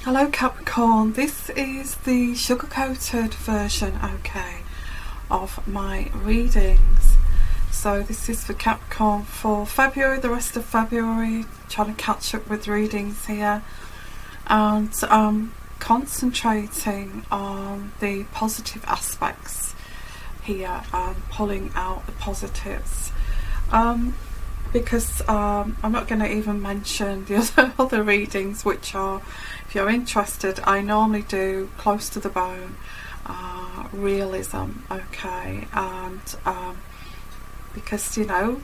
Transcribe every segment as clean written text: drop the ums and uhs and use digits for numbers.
Hello Capricorn, this is the sugar-coated version, okay, of my readings. So this is for Capricorn for February, the rest of February, trying to catch up with readings here, and concentrating on the positive aspects here and pulling out the positives. Because I'm not going to even mention the other readings, which are, if you're interested, I normally do close to the bone realism, okay, and because, you know,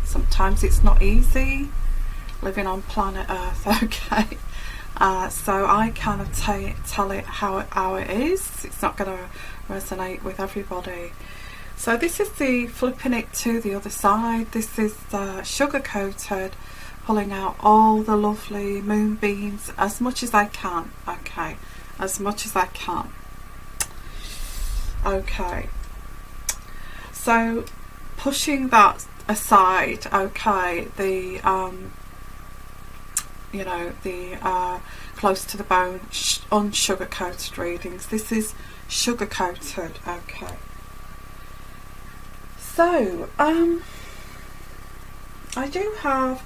sometimes it's not easy living on planet Earth, okay, so I kind of tell it how it is. It's not going to resonate with everybody. So this is the flipping it to the other side. This is the sugar coated, pulling out all the lovely moonbeams as much as I can, okay, as much as I can. Okay, so pushing that aside, okay, the you know, the close to the bone unsugar coated readings. This is sugar coated, okay. So, I do have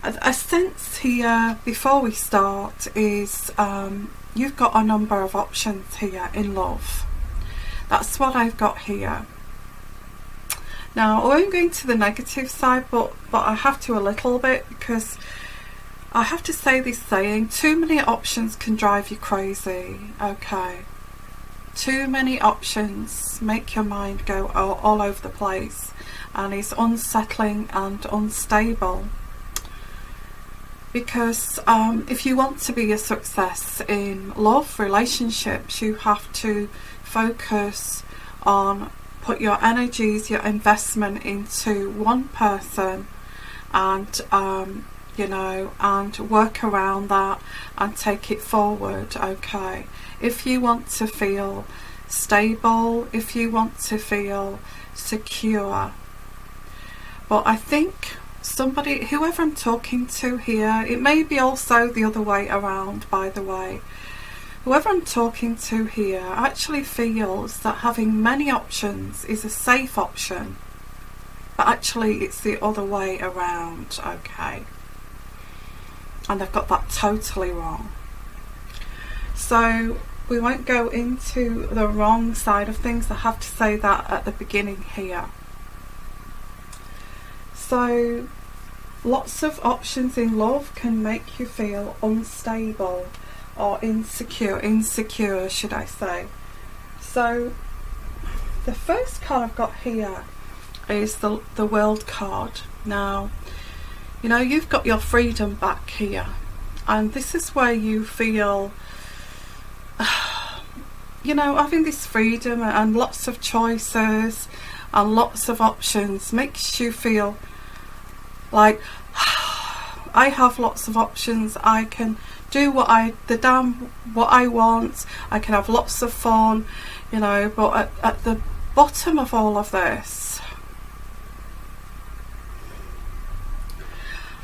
a sense here before we start is you've got a number of options here in love. That's what I've got here. Now, I won't go into the negative side, but I have to a little bit, because I have to say this saying, too many options can drive you crazy, okay. Too many options make your mind go all over the place, and it's unsettling and unstable. Because if you want to be a success in love relationships, you have to focus on, put your energies, your investment into one person, and you know, and work around that and take it forward, okay. If you want to feel stable, if you want to feel secure. But I think somebody, whoever I'm talking to here, it may be also the other way around, by the way. Whoever I'm talking to here actually feels that having many options is a safe option, but actually it's the other way around, okay. And they've got that totally wrong. So we won't go into the wrong side of things. I have to say that at the beginning here. So lots of options in love can make you feel unstable or insecure should I say. So the first card I've got here is the World card. Now, you know, you've got your freedom back here, and this is where you feel, you know, having this freedom and lots of choices and lots of options makes you feel like, I have lots of options, I can do what I want, I can have lots of fun, you know. But at the bottom of all of this,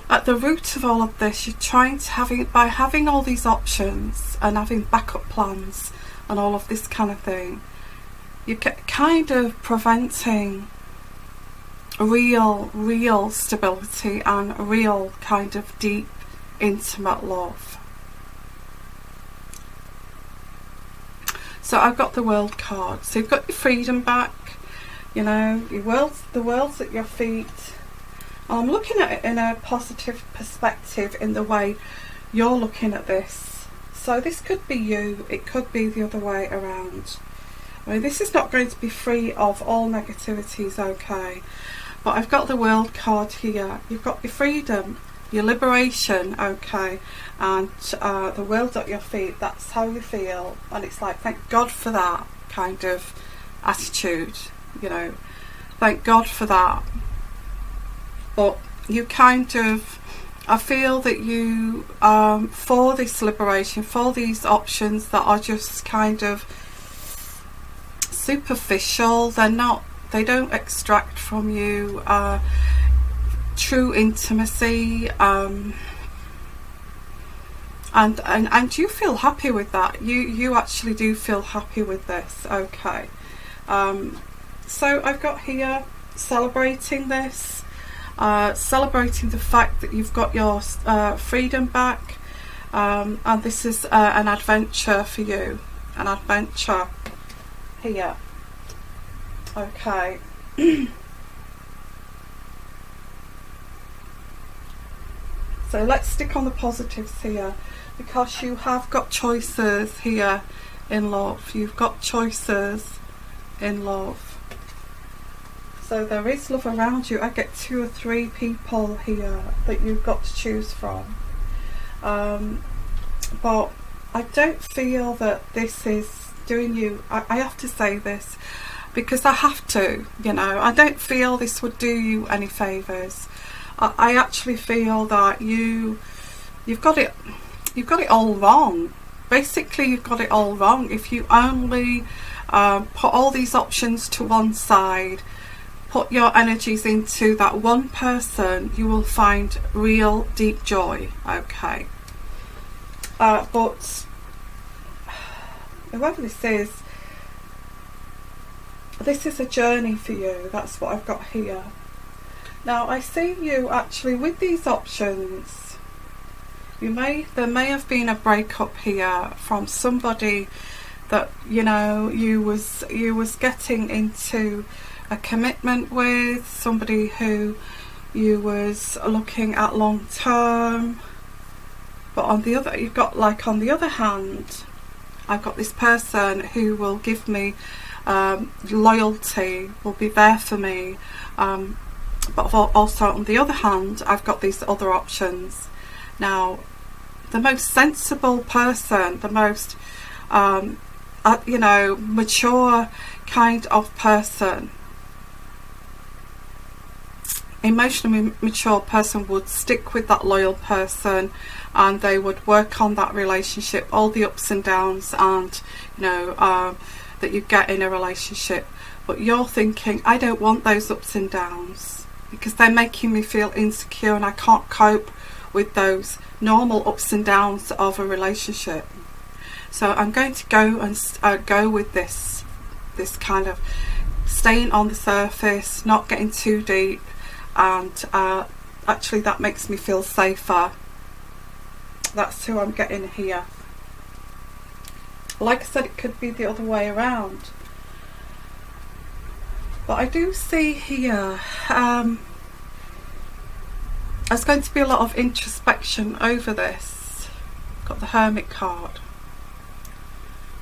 at the root of all of this, you're trying to have it, by having all these options and having backup plans and all of this kind of thing, you're kind of preventing real stability and real kind of deep, intimate love. So I've got the World card. So you've got your freedom back, you know, the world's at your feet. I'm looking at it in a positive perspective in the way you're looking at this. So this could be you, it could be the other way around. I mean, this is not going to be free of all negativities, okay. But I've got the World card here. You've got your freedom, your liberation, okay, and the world at your feet. That's how you feel, and it's like, thank God for that kind of attitude, you know, thank God for that. But you kind of, I feel that you, for this liberation, for these options that are just kind of superficial, they don't extract from you true intimacy, and you feel happy with that. You actually do feel happy with this. Okay. So I've got here celebrating this, celebrating the fact that you've got your freedom back, and this is an adventure for you, an adventure here. Okay. So let's stick on the positives here, because you have got choices here in love. You've got choices in love. So there is love around you. I get 2 or 3 people here that you've got to choose from. But I don't feel that this is doing you, I have to say this because I have to, you know, I don't feel this would do you any favours. I actually feel that you've got it all wrong. Basically, you've got it all wrong. If you only put all these options to one side, put your energies into that one person, you will find real deep joy. Okay. But whoever this is a journey for you. That's what I've got here. Now I see you actually with these options. There may have been a breakup here from somebody that, you know, you was getting into a commitment with, somebody who you was looking at long term. But on the other, you've got, like, on the other hand, I've got this person who will give me loyalty, will be there for me. But also on the other hand, I've got these other options. Now, the most sensible person, the most, you know, mature kind of person, emotionally mature person would stick with that loyal person, and they would work on that relationship, all the ups and downs, and, you know, that you get in a relationship. But you're thinking, I don't want those ups and downs because they're making me feel insecure and I can't cope with those normal ups and downs of a relationship. So I'm going to go and go with this kind of staying on the surface, not getting too deep, and actually that makes me feel safer. That's who I'm getting here. Like I said, it could be the other way around. But I do see here there's going to be a lot of introspection over this. Got the Hermit card.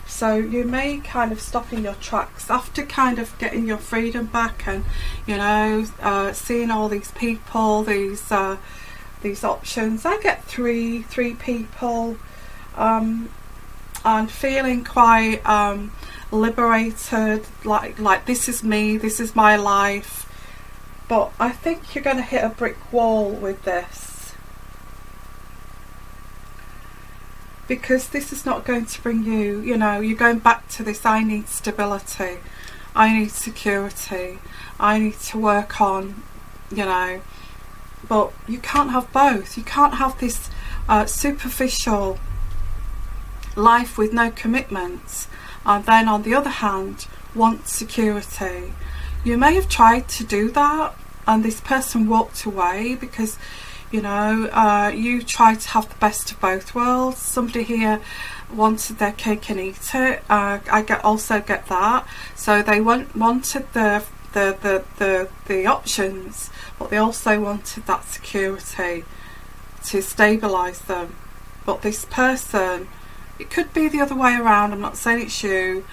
So you may kind of stop in your tracks after kind of getting your freedom back, and, you know, seeing all these people, these options. I get three people, and feeling quite liberated, like this is me, this is my life. But I think you're going to hit a brick wall with this, because this is not going to bring you, you know, you're going back to this, I need stability, I need security, I need to work on, you know. But you can't have both. You can't have this superficial life with no commitments, and then on the other hand want security. You may have tried to do that and this person walked away because, you know, you tried to have the best of both worlds. Somebody here wanted their cake and eat it. I also get that. So they wanted the options, but they also wanted that security to stabilise them. But this person, it could be the other way around, I'm not saying it's you.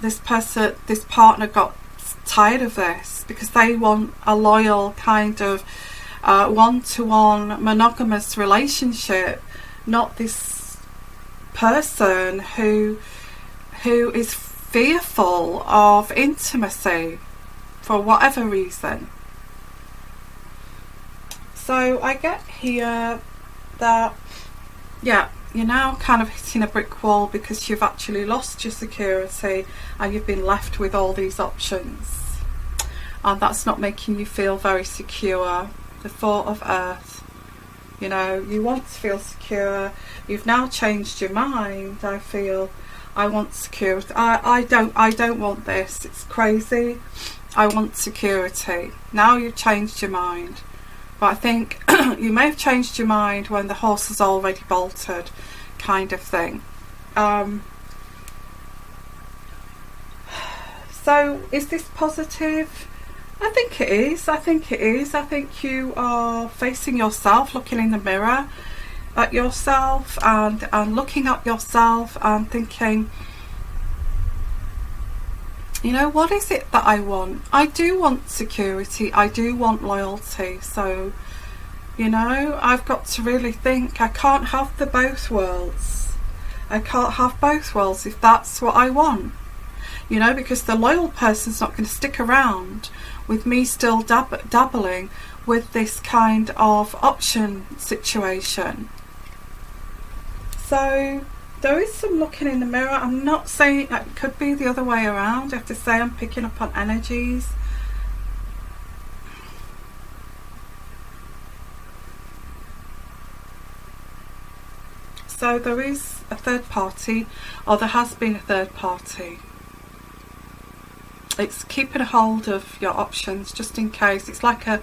This partner got tired of this because they want a loyal kind of one-to-one monogamous relationship, not this person who is fearful of intimacy for whatever reason. So I get here that, yeah, you're now kind of hitting a brick wall because you've actually lost your security and you've been left with all these options, and that's not making you feel very secure. The Four of Earth. You know, you want to feel secure. You've now changed your mind. I feel I want security. I don't want this. It's crazy. I want security. Now you've changed your mind. But I think you may have changed your mind when the horse has already bolted, kind of thing. So is this positive? I think it is. I think it is. I think you are facing yourself, looking in the mirror at yourself and looking at yourself and thinking, you know, what is it that I want? I do want security. I do want loyalty. So, you know, I've got to really think. I can't have the both worlds. I can't have both worlds if that's what I want. You know, because the loyal person's not going to stick around with me still dabbling with this kind of option situation. So there is some looking in the mirror. I'm not saying it could be the other way around. I have to say I'm picking up on energies. So there is a third party, or there has been a third party. It's keeping a hold of your options just in case. It's like a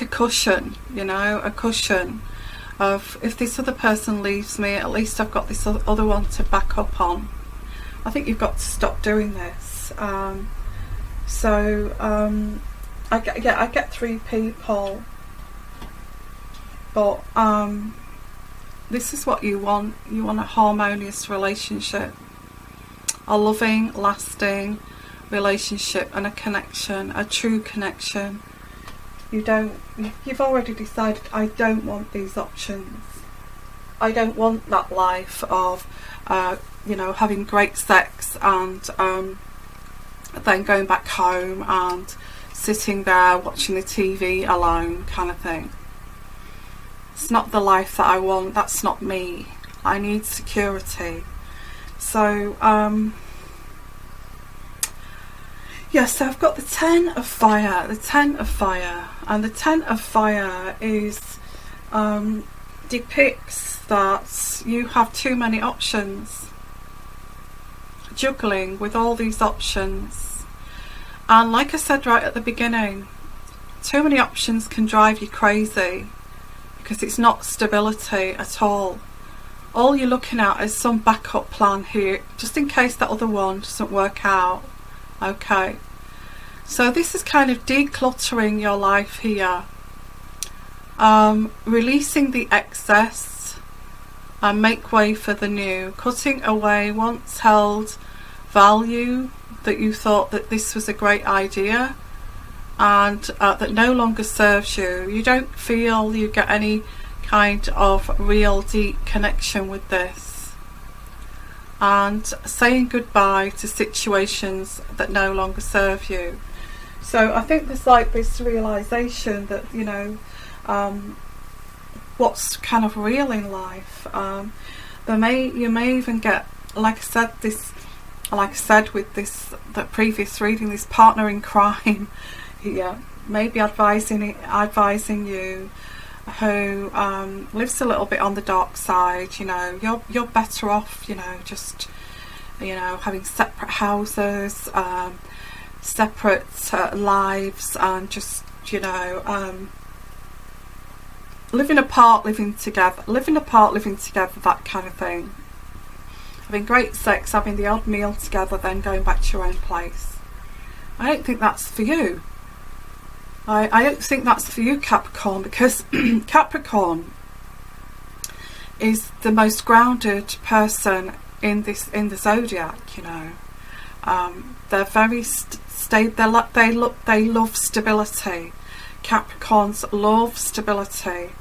cushion, you know, a cushion of, if this other person leaves me, at least I've got this other one to back up on. I think you've got to stop doing this. I get 3 people, but this is what you want. You want a harmonious relationship, a loving, lasting relationship, and a connection, a true connection. You've already decided, I don't want these options. I don't want that life of you know, having great sex and then going back home and sitting there watching the TV alone, kind of thing. It's not the life that I want. That's not me. I need security. So yes, so I've got the 10 of fire, the 10 of fire, and the 10 of fire is depicts that you have too many options, juggling with all these options. And like I said right at the beginning, too many options can drive you crazy because it's not stability at all. All you're looking at is some backup plan here, just in case that other one doesn't work out. Okay, so this is kind of decluttering your life here, releasing the excess and make way for the new, cutting away once held value that you thought that this was a great idea and that no longer serves you. You don't feel you get any kind of real deep connection with this. And saying goodbye to situations that no longer serve you. So I think there's like this realization that, you know, what's kind of real in life. You may even get, like I said with this, the previous reading, this partner in crime here, maybe advising you, who lives a little bit on the dark side. You know, you're better off, you know, just, you know, having separate houses, separate lives, and just, you know, living apart, living together, that kind of thing. Having great sex, having the odd meal together, then going back to your own place. I don't think that's for you. I don't think that's for you, Capricorn, because Capricorn is the most grounded person in the zodiac. You know, they're very stable. They love stability. Capricorns love stability,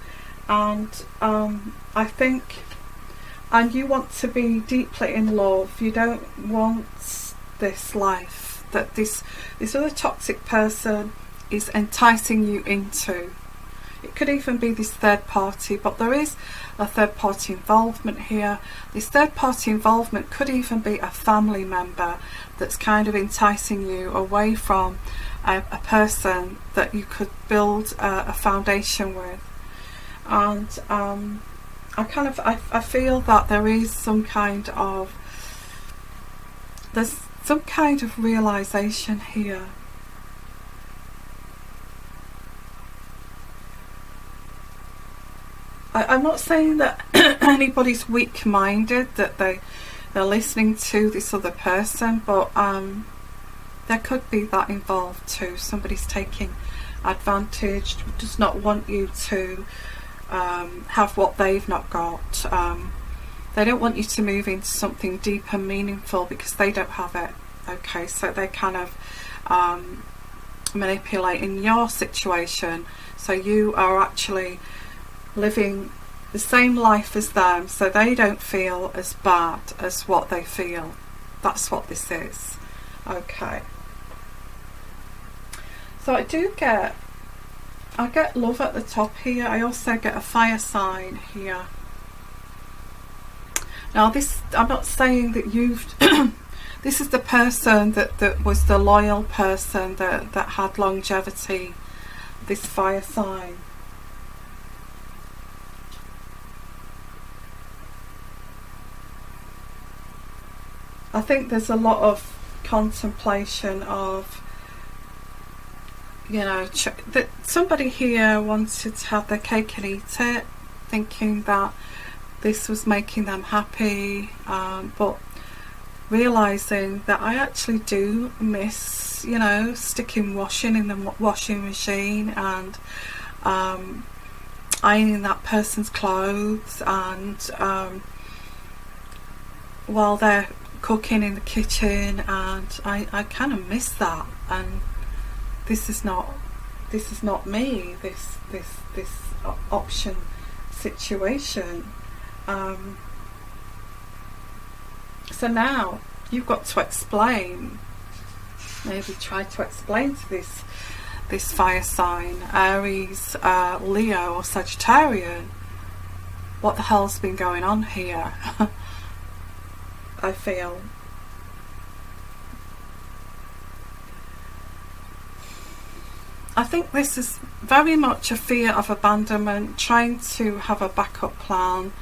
and I think, and you want to be deeply in love. You don't want this life that this other toxic person is enticing you into. It could even be this third party, but there is a third party involvement here. This third party involvement could even be a family member that's kind of enticing you away from a person that you could build a foundation with. And I feel that there is some kind of, there's some kind of realization here. I'm not saying that anybody's weak-minded, that they're listening to this other person, but there could be that involved too. Somebody's taking advantage, does not want you to have what they've not got. They don't want you to move into something deep and meaningful because they don't have it. Okay, so they kind of manipulating your situation, so you are actually living the same life as them, so they don't feel as bad as what they feel. That's what this is. Okay, so I get love at the top here. I also get a fire sign here. Now this, I'm not saying that you've this is the person that was the loyal person that had longevity, this fire sign. I think there's a lot of contemplation of, you know, that somebody here wanted to have their cake and eat it, thinking that this was making them happy, but realising that I actually do miss, you know, sticking washing in the washing machine and ironing that person's clothes, and while they're cooking in the kitchen, and I kind of miss that. And this is not me, this option situation. So now you've got to explain, maybe try to explain to this fire sign, Aries, Leo or Sagittarian, what the hell's been going on here. I feel. I think this is very much a fear of abandonment, trying to have a backup plan,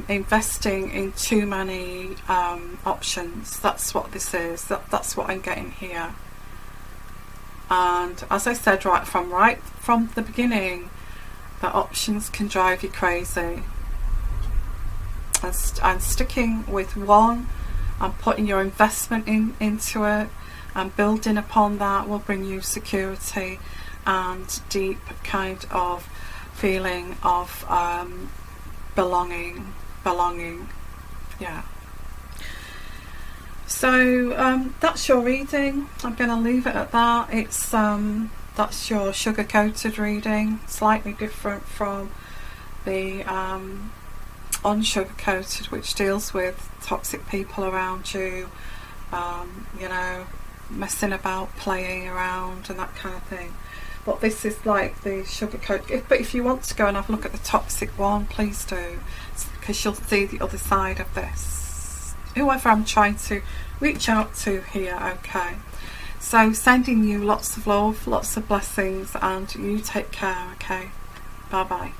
investing in too many options. That's what this is. That's what I'm getting here. And as I said right from the beginning, that options can drive you crazy. And sticking with one and putting your investment into it and building upon that will bring you security and deep kind of feeling of belonging. Yeah. So that's your reading. I'm going to leave it at that. It's that's your sugar-coated reading, slightly different from the unsugar-coated, which deals with toxic people around you, you know, messing about, playing around and that kind of thing. But this is like the sugar-coated. But if you want to go and have a look at the toxic one, please do, because you'll see the other side of this, whoever I'm trying to reach out to here. Okay, so sending you lots of love, lots of blessings, and you take care. Okay, bye bye.